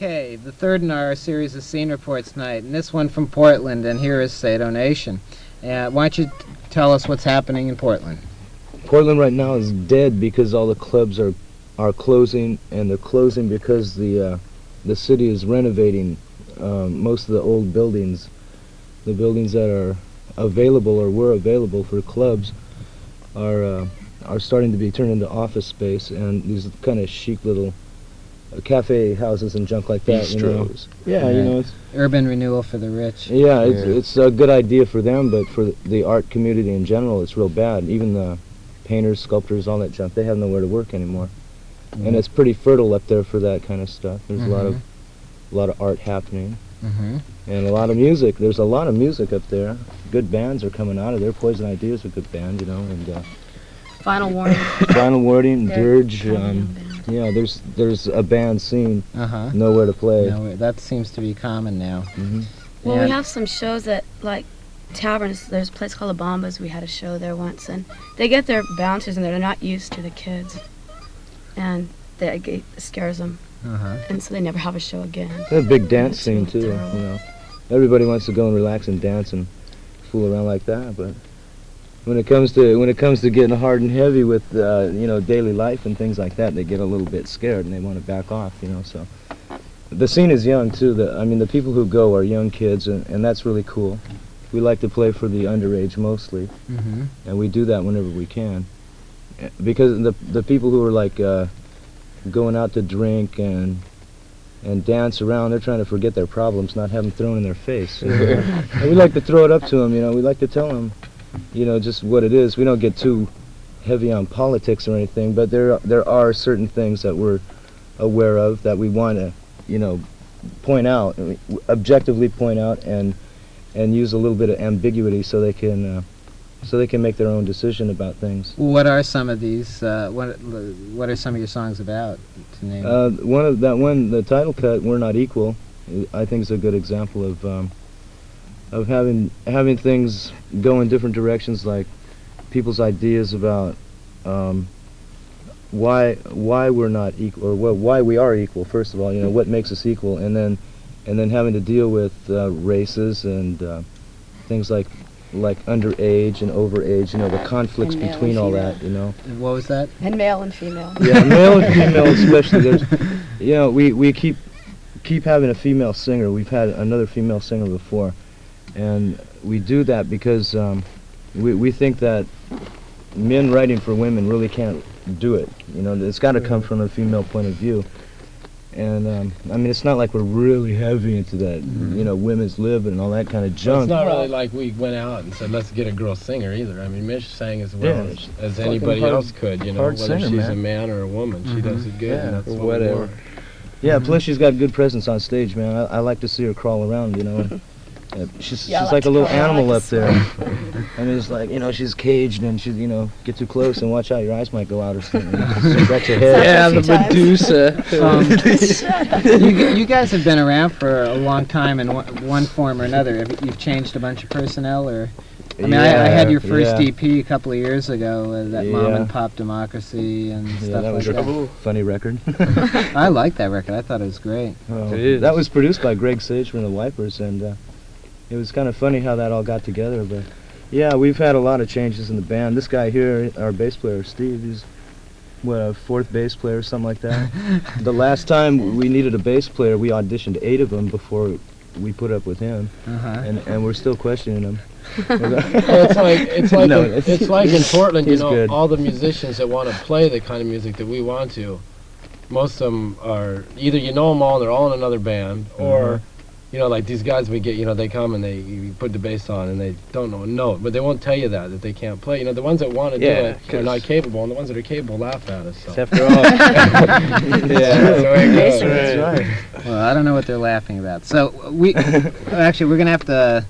Okay, the third in our series of scene reports tonight, and this one from Portland, and here is Sado-Nation. Why don't you tell us what's happening in Portland? Portland right now is dead because all the clubs are closing, and they're closing because the city is renovating most of the old buildings. The buildings that are available or were available for clubs are starting to be turned into office space, and these kind of chic little cafe houses and junk like that. Bistros. Yeah, you know, it's urban renewal for the rich. yeah, it's a good idea for them, but for the art community in general, it's real bad. Even the painters, sculptors, all that junk, they have nowhere to work anymore. And it's pretty fertile up there for that kind of stuff. There's a lot of art happening, and a lot of music. There's a lot of music up there. Good bands are coming out of there. Poison Idea's a good band, you know, and Final Warning. Final Warning, Dirge. Yeah, there's a band scene. Nowhere to play. No, that seems to be common now. Well, we have some shows at, like, taverns. There's a place called the Bombas. We had a show there once, and they get their bouncers in there. They're not used to the kids, and it scares them, and so they never have a show again. There's a big dance scene too. You know, everybody wants to go and relax and dance and fool around like that, but when it comes to getting hard and heavy with you know, daily life and things like that, they get a little bit scared and they want to back off. You know, so the scene is young too. I mean, the people who go are young kids, and that's really cool. We like to play for the underage mostly, and we do that whenever we can, because the people who are like going out to drink and dance around, they're trying to forget their problems, not have them thrown in their face. And we like to throw it up to them. You know, we like to tell them, you know, just what it is. We don't get too heavy on politics or anything, but there are certain things that we're aware of that we want to, you know, point out, objectively point out, and use a little bit of ambiguity so they can make their own decision about things. What are some of these? What are some of your songs about? To name the title cut, "We're Not Equal," I think is a good example of having things go in different directions, like people's ideas about why we're not equal, or why we are equal. First of all, you know, what makes us equal, and then having to deal with races and things like underage and overage. You know, the conflicts between all that. You know. What was that? And male and female. Yeah, male and female especially. There's, you know, we keep having a female singer. We've had another female singer before. And we do that because we think that men writing for women really can't do it. You know, it's got to come from a female point of view. And I mean, it's not like we're really heavy into that, you know, women's living and all that kind of junk. It's not really like we went out and said, let's get a girl singer either. I mean, Mish sang as well as anybody else could, you know, whether singer, she's a man or a woman. She does it good, and that's whatever. Yeah, plus she's got good presence on stage, man. I like to see her crawl around, you know. She's like a little animal up there. I mean, it's like, you know, she's caged, and she's, you know, get too close and watch out, your eyes might go out or something. That's your head. Yeah, the Medusa. You guys have been around for a long time in one form or another. You've changed a bunch of personnel, or? I mean, I had your first EP a couple of years ago, that Mom and Pop Democracy and stuff that was like that. A funny record. I liked that record. I thought it was great. That was produced by Greg Sage from the Wipers, and it was kind of funny how that all got together. But yeah, we've had a lot of changes in the band. This guy here, our bass player, Steve, he's what, a fourth bass player or something like that. The last time we needed a bass player, we auditioned 8 of them before we put up with him, and we're still questioning him. It's like in Portland, you know, good. all the musicians that want to play the kind of music that we want to, most of them are either you know them all and they're all in another band, or you know, like these guys we get, you know, they come and you put the bass on and they don't know a note, but they won't tell you that they can't play. You know, the ones that want to do it are not capable, and the ones that are capable laugh at us. So. After all, That's right. Well, I don't know what they're laughing about. So actually, we're gonna have to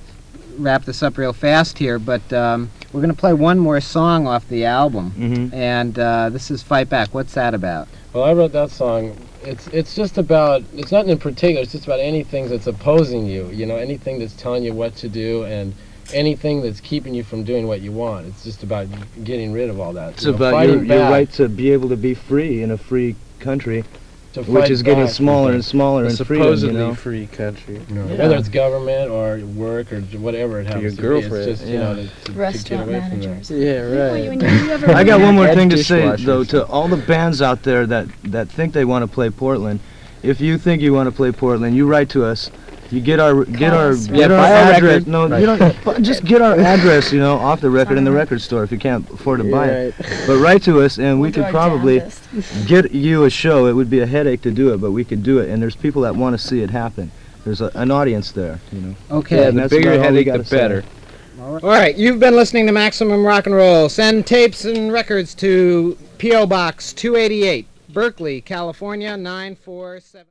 wrap this up real fast here, but we're gonna play one more song off the album, and this is "Fight Back." What's that about? Well, I wrote that song. It's just about, it's nothing in particular, it's just about anything that's opposing you, you know, anything that's telling you what to do, and anything that's keeping you from doing what you want. It's just about getting rid of all that. It's about your right to be able to be free in a free country, to which fight is getting back smaller for and smaller in freedom, supposedly you know. free country. things. Whether it's government or work or whatever it happens to be, girlfriend. it's just you know to get Restaurant away from that. managers. Yeah, right. I got one more Head thing to say, dishwashers. though, to all the bands out there that think they want to play Portland. If you think you want to play Portland, you write to us. You get our us, right? get our buy our address. record. No, Right. you don't. Just get our address, you know, off the record in the record store if you can't afford to buy it. But write to us, and we could probably get you a show. It would be a headache to do it, but we could do it. And there's people that want to see it happen. There's an audience there, you know. Okay. And The that's bigger about all we headache, the gotta say. better. All right, you've been listening to Maximum Rock and Roll. Send tapes and records to P.O. Box 288, Berkeley, California 947.